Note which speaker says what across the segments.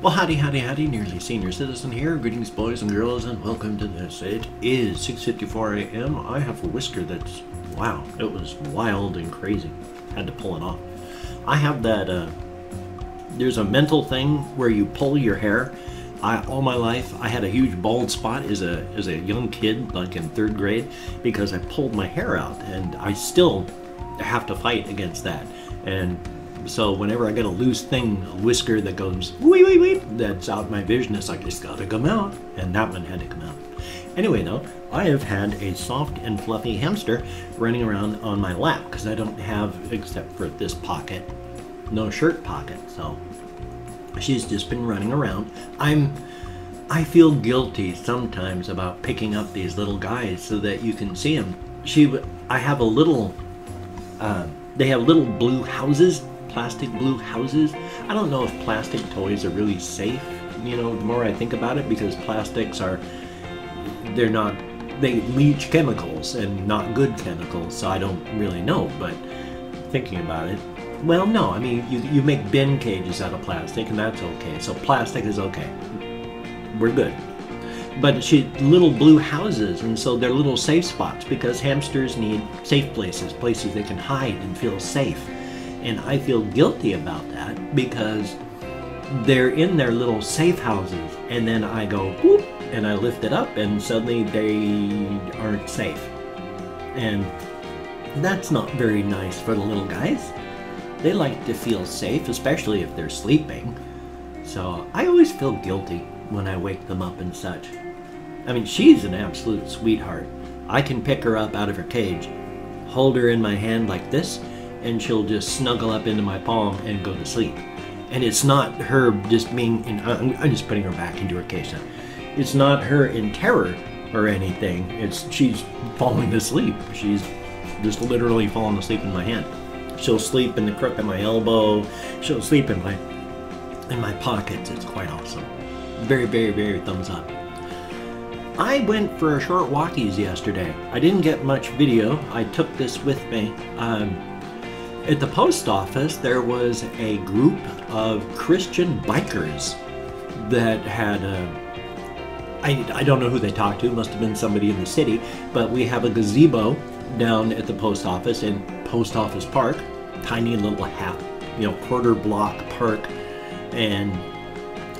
Speaker 1: Well, howdy, howdy, howdy, nearly senior citizen here. Greetings, boys and girls, and welcome to this. It is 6:54 a.m. I have a whisker that's, wow, it was wild and crazy. Had to pull it off. I have that, there's a mental thing where you pull your hair. All my life, I had a huge bald spot as a young kid, like in 3rd grade, because I pulled my hair out, and I still have to fight against that. And so whenever I get a loose thing, a whisker that goes wee wee wee, that's out my vision, it's like, it's gotta come out, and that one had to come out. Anyway though, I have had a soft and fluffy hamster running around on my lap because I don't have, except for this pocket, no shirt pocket, so she's just been running around. I feel guilty sometimes about picking up these little guys so that you can see them. I have a little, they have little blue houses, plastic blue houses. I don't know if plastic toys are really safe, you know, the more I think about it, because plastics they leach chemicals and not good chemicals, so I don't really know, but thinking about it, well, no, I mean, you make bin cages out of plastic, and that's okay, so plastic is okay. We're good. But little blue houses, and so they're little safe spots, because hamsters need safe places they can hide and feel safe. And I feel guilty about that because they're in their little safe houses, and then I go whoop, and I lift it up, and suddenly they aren't safe. And that's not very nice for the little guys. They like to feel safe, especially if they're sleeping. So I always feel guilty when I wake them up and such. I mean, she's an absolute sweetheart. I can pick her up out of her cage, hold her in my hand like this, and she'll just snuggle up into my palm and go to sleep. And it's not her just being I'm just putting her back into her cage now. It's not her in terror or anything. She's falling asleep. She's just literally falling asleep in my hand. She'll sleep in the crook of my elbow. She'll sleep in my pockets. It's quite awesome. Very, very, very thumbs up. I went for a short walkies yesterday. I didn't get much video. I took this with me. At the post office, there was a group of Christian bikers that had I don't know who they talked to, must have been somebody in the city, but we have a gazebo down at the post office in Post Office Park, tiny little quarter block park, and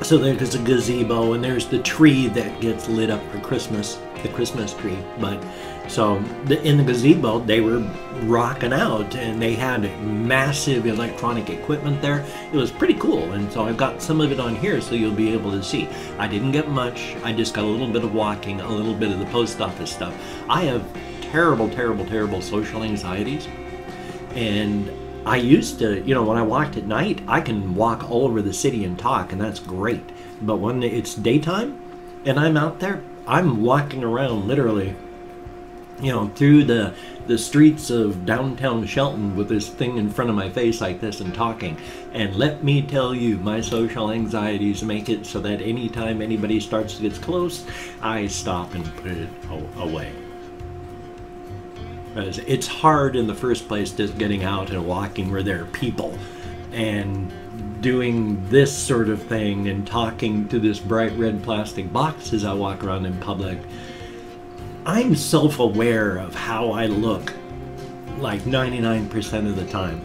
Speaker 1: so there's a gazebo, and there's the tree that gets lit up for Christmas, the Christmas tree. But so in the gazebo, they were rocking out, and they had massive electronic equipment there. It was pretty cool, and so I've got some of it on here so you'll be able to see. I didn't get much. I just got a little bit of walking, a little bit of the post office stuff. I have terrible, terrible, terrible social anxieties, and I used to, when I walked at night, I can walk all over the city and talk, and that's great. But when it's daytime and I'm out there, I'm walking around literally, through the streets of downtown Shelton with this thing in front of my face like this and talking. And let me tell you, my social anxieties make it so that anytime anybody starts to get close, I stop and put it away. It's hard in the first place just getting out and walking where there are people and doing this sort of thing and talking to this bright red plastic box as I walk around in public. I'm self-aware of how I look like 99% of the time.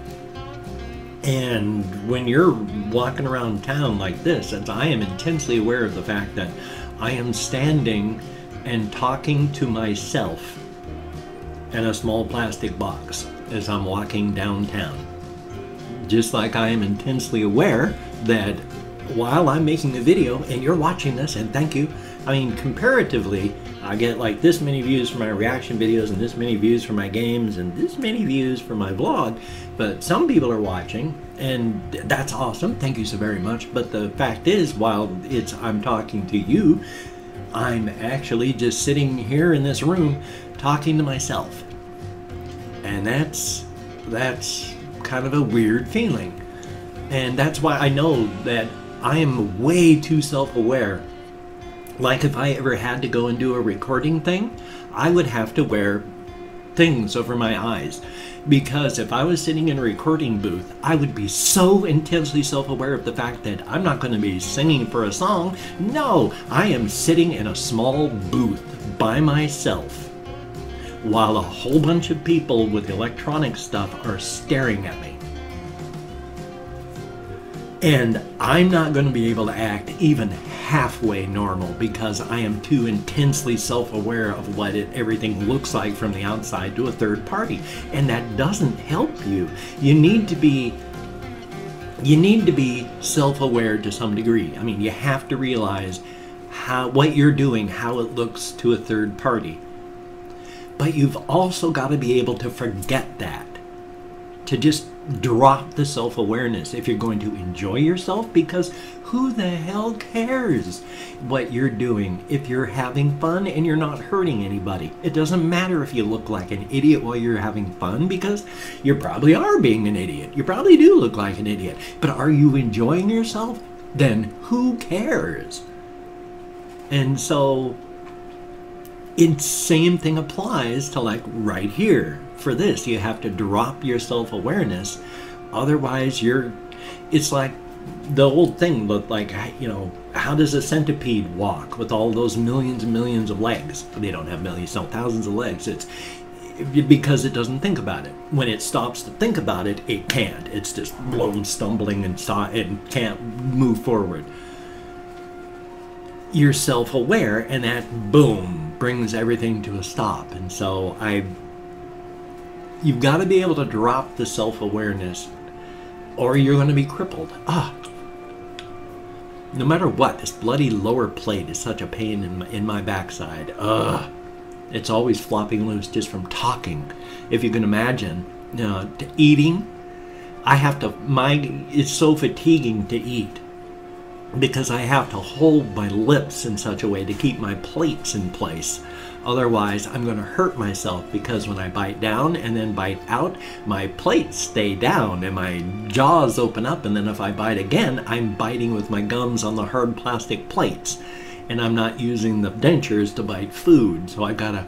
Speaker 1: And when you're walking around town like this, I am intensely aware of the fact that I am standing and talking to myself in a small plastic box as I'm walking downtown. Just like I am intensely aware that while I'm making a video and you're watching this, and thank you, I mean, comparatively, I get like this many views for my reaction videos and this many views for my games and this many views for my vlog, but some people are watching, and that's awesome. Thank you so very much. But the fact is, while I'm talking to you, I'm actually just sitting here in this room talking to myself. And that's kind of a weird feeling. And that's why I know that I am way too self-aware. Like if I ever had to go and do a recording thing, I would have to wear things over my eyes. Because if I was sitting in a recording booth, I would be so intensely self-aware of the fact that I'm not going to be singing for a song. No, I am sitting in a small booth by myself while a whole bunch of people with electronic stuff are staring at me. And I'm not going to be able to act even halfway normal because I am too intensely self-aware of what everything looks like from the outside to a third party. And that doesn't help you. You need to be self-aware to some degree. I mean, you have to realize what you're doing, how it looks to a third party. But you've also got to be able to forget that. To just drop the self-awareness if you're going to enjoy yourself, because who the hell cares what you're doing if you're having fun and you're not hurting anybody? It doesn't matter if you look like an idiot while you're having fun, because you probably are being an idiot. You probably do look like an idiot. But are you enjoying yourself? Then who cares? And so same thing applies to like right here. For this, you have to drop your self-awareness. Otherwise, it's like the old thing, but like, you know, how does a centipede walk with all those millions and millions of legs? They don't have millions, no, thousands of legs. It's because it doesn't think about it. When it stops to think about it, it can't. It's just blown, stumbling, and can't move forward. You're self-aware, and that, boom, brings everything to a stop. And so you've got to be able to drop the self-awareness, or you're going to be crippled. No matter what, this bloody lower plate is such a pain in my backside. It's always flopping loose just from talking. If you can imagine, eating, it's so fatiguing to eat because I have to hold my lips in such a way to keep my plates in place. Otherwise, I'm going to hurt myself, because when I bite down and then bite out, my plates stay down and my jaws open up, and then if I bite again, I'm biting with my gums on the hard plastic plates. And I'm not using the dentures to bite food, so I've got to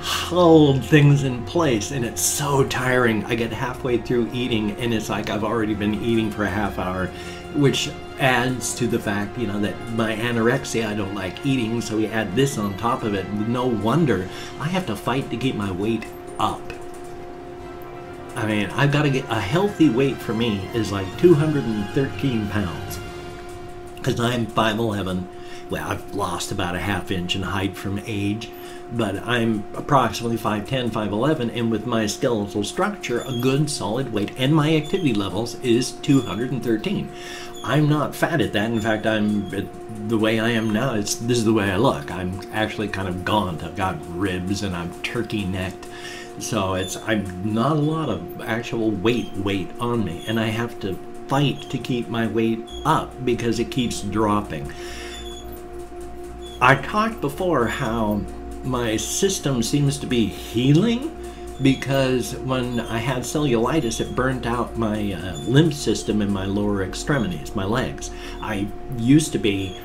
Speaker 1: hold things in place, and it's so tiring. I get halfway through eating, and it's like I've already been eating for a half hour, which adds to the fact, that my anorexia, I don't like eating, so we add this on top of it. No wonder I have to fight to keep my weight up. I mean, I've got to get a healthy weight for me is like 213 pounds, because I'm 5'11". Well, I've lost about a half inch in height from age, but I'm approximately 5'10", 5'11", and with my skeletal structure, a good solid weight, and my activity levels is 213. I'm not fat at that. In fact, the way I am now, this is the way I look. I'm actually kind of gaunt. I've got ribs and I'm turkey-necked. So I'm not a lot of actual weight on me, and I have to fight to keep my weight up because it keeps dropping. I talked before how my system seems to be healing, because when I had cellulitis, it burnt out my lymph system in my lower extremities, my legs. I used to be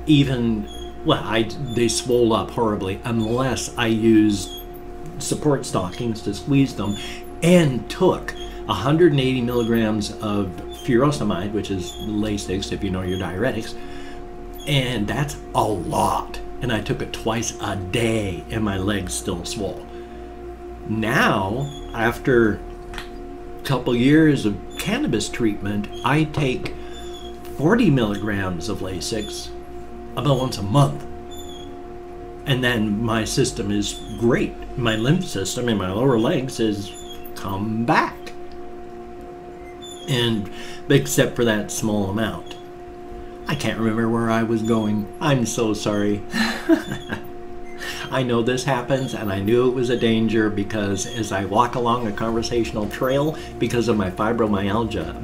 Speaker 1: they swole up horribly unless I used support stockings to squeeze them, and took 180 milligrams of furosemide, which is Lasix if you know your diuretics, and that's a lot. And I took it twice a day, and my legs still swole. Now, after a couple years of cannabis treatment, I take 40 milligrams of Lasix about once a month. And then my system is great. My lymph system in my lower legs has come back. And except for that small amount. I can't remember where I was going. I'm so sorry. I know this happens, and I knew it was a danger because as I walk along a conversational trail, because of my fibromyalgia,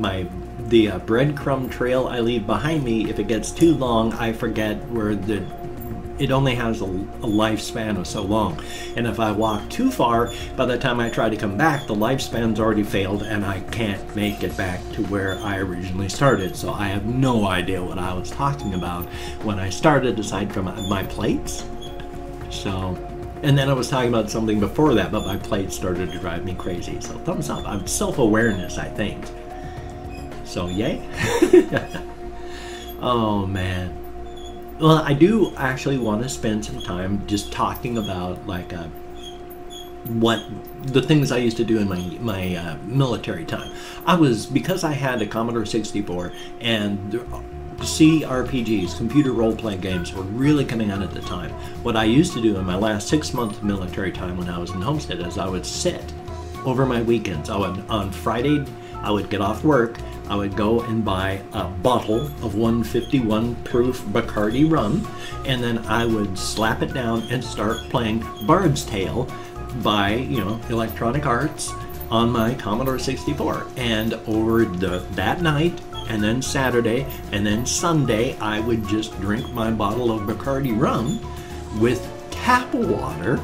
Speaker 1: the breadcrumb trail I leave behind me, if it gets too long, I forget where it only has a lifespan of so long. And if I walk too far, by the time I try to come back, the lifespan's already failed and I can't make it back to where I originally started. So I have no idea what I was talking about when I started, aside from my plates. So And then I was talking about something before that, but my plate started to drive me crazy. So thumbs up. I'm self-awareness, I think. So yay. Oh man. Well, I do actually want to spend some time just talking about like what the things I used to do in my military time. Because I had a Commodore 64 and CRPGs, computer role-playing games, were really coming out at the time. What I used to do in my last 6 months of military time when I was in Homestead is I would sit over my weekends. On Friday, I would get off work, I would go and buy a bottle of 151 proof Bacardi rum, and then I would slap it down and start playing Bard's Tale by, Electronic Arts on my Commodore 64. And over that night, and then Saturday, and then Sunday, I would just drink my bottle of Bacardi rum with tap water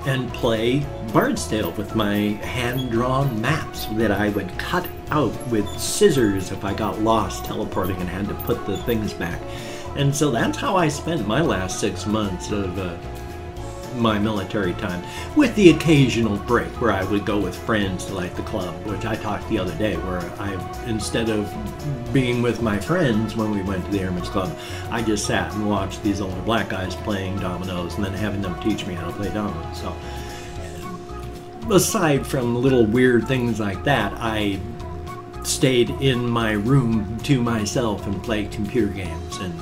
Speaker 1: and play Bard's Tale with my hand-drawn maps that I would cut out with scissors if I got lost teleporting and had to put the things back. And so that's how I spent my last 6 months of my military time, with the occasional break where I would go with friends to like the club, which I talked the other day, where instead of being with my friends when we went to the Airmen's Club, I just sat and watched these older black guys playing dominoes and then having them teach me how to play dominoes. So aside from little weird things like that, I stayed in my room to myself and played computer games, and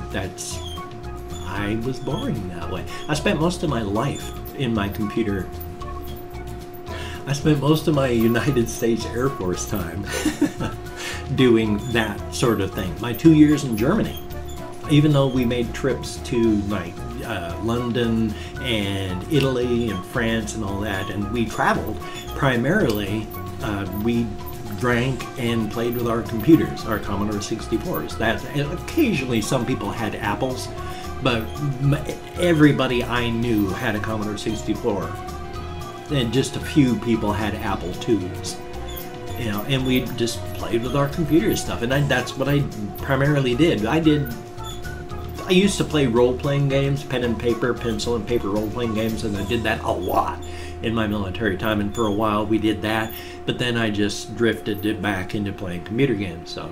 Speaker 1: I was boring that way. I spent most of my life in my computer. I spent most of my United States Air Force time doing that sort of thing. My 2 years in Germany, even though we made trips to like London and Italy and France and all that, and we traveled, primarily we drank and played with our computers, our Commodore 64s. And occasionally some people had Apples, but everybody I knew had a Commodore 64, and just a few people had Apple IIs. And we just played with our computer stuff, and that's what I primarily did. I used to play role-playing games, pen and paper, pencil and paper role-playing games, and I did that a lot in my military time, and for a while we did that, but then I just drifted back into playing computer games, so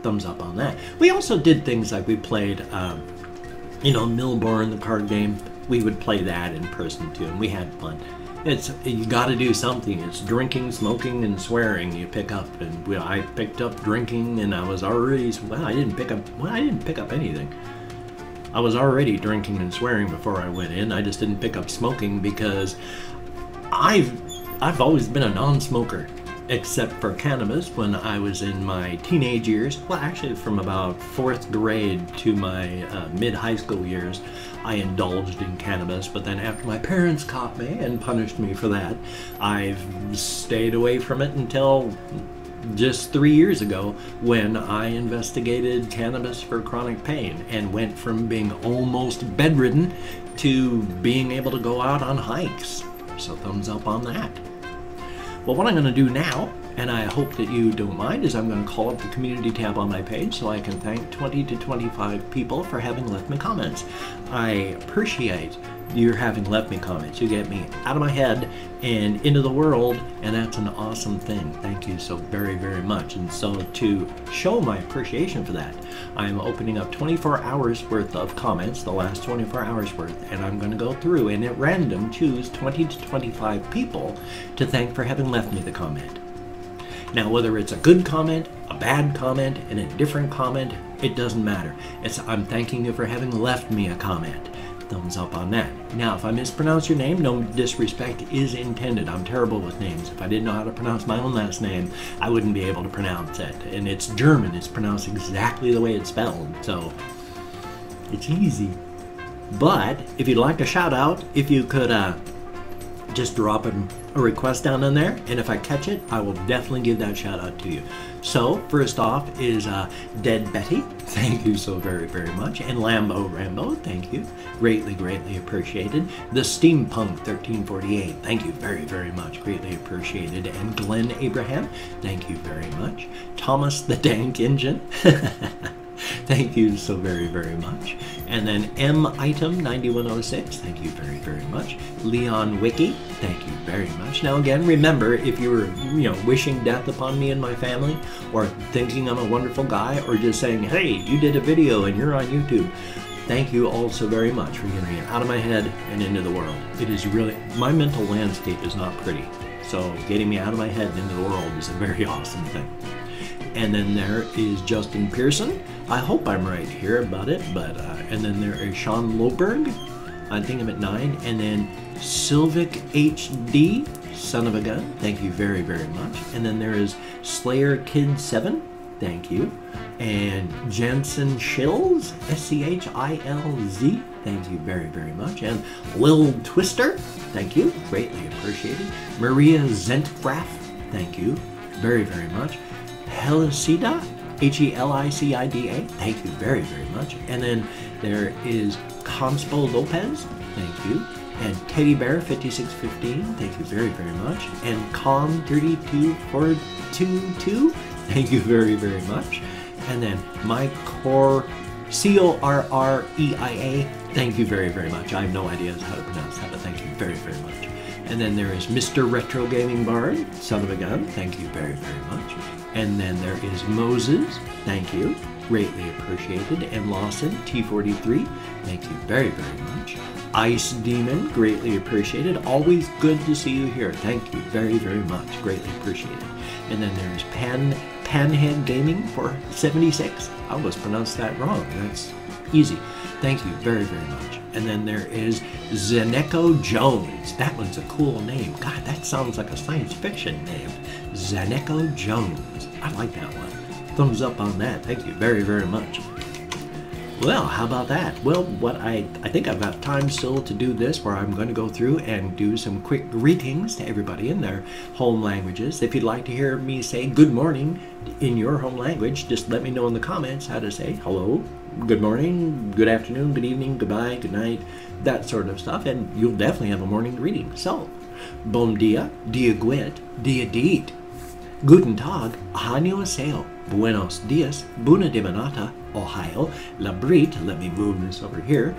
Speaker 1: thumbs up on that. We also did things like we played Milborn, the card game. We would play that in person too, and we had fun. You got to do something. It's drinking, smoking, and swearing you pick up. And I picked up drinking, and I was already I didn't pick up anything. I was already drinking and swearing before I went in. I just didn't pick up smoking because I've always been a non-smoker, except for cannabis when I was in my teenage years. Well, actually from about 4th grade to my mid-high school years, I indulged in cannabis, but then after my parents caught me and punished me for that, I've stayed away from it until just 3 years ago when I investigated cannabis for chronic pain and went from being almost bedridden to being able to go out on hikes. So thumbs up on that. Well, what I'm going to do now, and I hope that you don't mind, is I'm going to call up the community tab on my page so I can thank 20 to 25 people for having left me comments. I appreciate your having left me comments. You get me out of my head and into the world, and that's an awesome thing. Thank you so very, very much. And so to show my appreciation for that, I'm opening up 24 hours worth of comments, the last 24 hours worth, and I'm going to go through and at random choose 20 to 25 people to thank for having left me the comment. Now, whether it's a good comment, a bad comment, and a different comment, it doesn't matter. I'm thanking you for having left me a comment. Thumbs up on that. Now, if I mispronounce your name, no disrespect is intended. I'm terrible with names. If I didn't know how to pronounce my own last name, I wouldn't be able to pronounce it. And it's German. It's pronounced exactly the way it's spelled. So, it's easy. But, if you'd like a shout out, if you could just drop a request down in there, and if I catch it, I will definitely give that shout out to you. So first off is Dead Betty, thank you so very, very much, and Lambo Rambo, thank you, greatly, greatly appreciated. The Steampunk 1348, thank you very, very much, greatly appreciated, and Glenn Abraham, thank you very much. Thomas the Dank Engine, thank you so very, very much. And then M Item 9106, thank you very, very much. Leon Wiki, thank you very much. Now again, remember, if you were, wishing death upon me and my family, or thinking I'm a wonderful guy, or just saying, hey, you did a video and you're on YouTube, thank you all so very much for getting it out of my head and into the world. It is really, my mental landscape is not pretty. So getting me out of my head and into the world is a very awesome thing. And then there is Justin Pearson. I hope I'm right here about it, but, and then there is Sean Loberg. I think I'm at 9. And then Sylvic HD, son of a gun. Thank you very, very much. And then there is Slayer Kid 7. Thank you. And Jansen Shills, SCHILZ. Thank you very, very much. And Lil Twister. Thank you. Greatly appreciated. Maria Zentgraf. Thank you very, very much. Helicida, Helicida, thank you very, very much. And then there is Conspo Lopez, thank you. And Teddy Bear 5615, thank you very, very much. And Con32422, thank you very, very much. And then Mike Correia, thank you very, very much. I have no idea how to pronounce that, but thank you very, very much. And then there is Mr. Retro Gaming Bard, son of a gun, thank you very, very much. And then there is Moses, thank you, greatly appreciated. And Lawson, T43, thank you very, very much. Ice Demon, greatly appreciated. Always good to see you here. Thank you very, very much, greatly appreciated. And then there's Panhead Gaming for 76. I almost pronounced that wrong. That's easy. Thank you very, very much. And then there is Zeneco Jones. That one's a cool name. God, that sounds like a science fiction name. Zeneco Jones. I like that one. Thumbs up on that. Thank you very, very much. Well, how about that? Well, I think I've got time still to do this, where I'm going to go through and do some quick greetings to everybody in their home languages. If you'd like to hear me say good morning in your home language, just let me know in the comments how to say hello, good morning, good afternoon, good evening, goodbye, good night, that sort of stuff, and you'll definitely have a morning greeting. So, bom dia, dia guet, dia dit, guten tag, annyeonghaseyo, buenos dias, bună dimineața, Ohio, labrit, let me move this over here,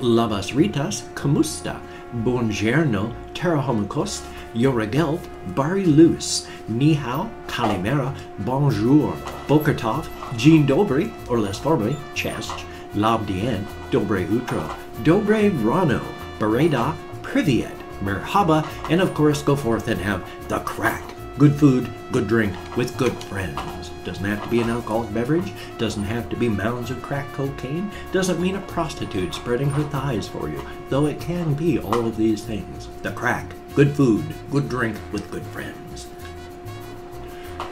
Speaker 1: labas ritas, kamusta, buongiorno, terahomikost, yoragelt, bari luz, ni hao, kalimera, bonjour, bokertov, dzień dobry, or less formally, cześć, labdien, dobre utro, dobre rano, bereda, privyet, merhaba, and of course go forth and have the crack. Good food, good drink, with good friends. Doesn't have to be an alcoholic beverage, doesn't have to be mounds of crack cocaine, doesn't mean a prostitute spreading her thighs for you, though it can be all of these things. The crack, good food, good drink, with good friends.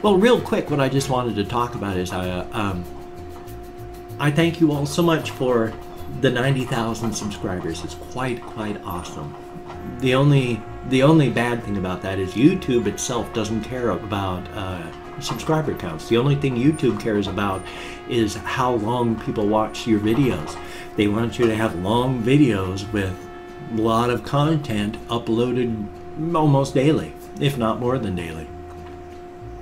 Speaker 1: Well, real quick, what I just wanted to talk about is I thank you all so much for the 90,000 subscribers. It's quite awesome. The only bad thing about that is YouTube itself doesn't care about subscriber counts. The only thing YouTube cares about is how long people watch your videos. They want you to have long videos with a lot of content uploaded almost daily, if not more than daily.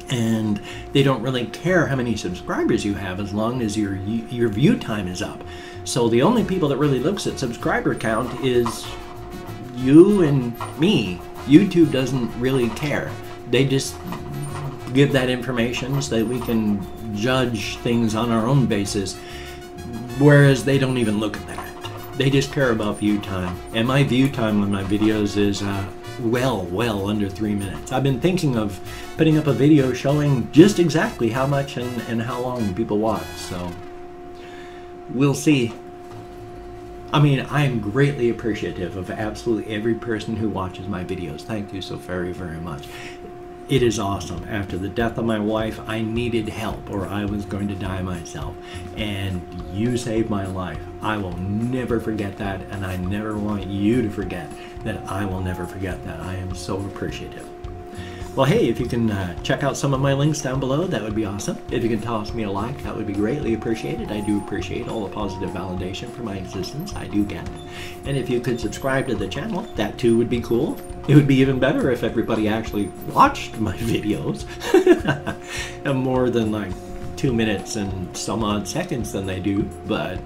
Speaker 1: And they don't really care how many subscribers you have as long as your view time is up. So the only people that really looks at subscriber count is you and me. YouTube doesn't really care. They just give that information so that we can judge things on our own basis, whereas they don't even look at that. They just care about view time. And my view time on my videos is well under 3 minutes. I've been thinking of putting up a video showing just exactly how much and how long people watch, so we'll see. I mean, I am greatly appreciative of absolutely every person who watches my videos. Thank you so very, very much. It is awesome. After the death of my wife, I needed help or I was going to die myself. And you saved my life. I will never forget that, and I never want you to forget that. I will never forget that. I am so appreciative. Well, hey, if you can check out some of my links down below, that would be awesome. If you can toss me a like, that would be greatly appreciated. I do appreciate all the positive validation for my existence. I do get it. And if you could subscribe to the channel, that too would be cool. It would be even better if everybody actually watched my videos. More than like 2 minutes and some odd seconds than they do, but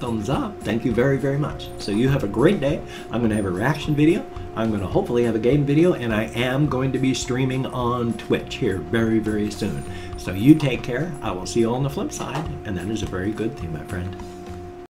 Speaker 1: thumbs up. Thank you very, very much. So you have a great day. I'm going to have a reaction video. I'm going to hopefully have a game video, and I am going to be streaming on Twitch here very, very soon. So you take care. I will see you on the flip side, and that is a very good thing, my friend.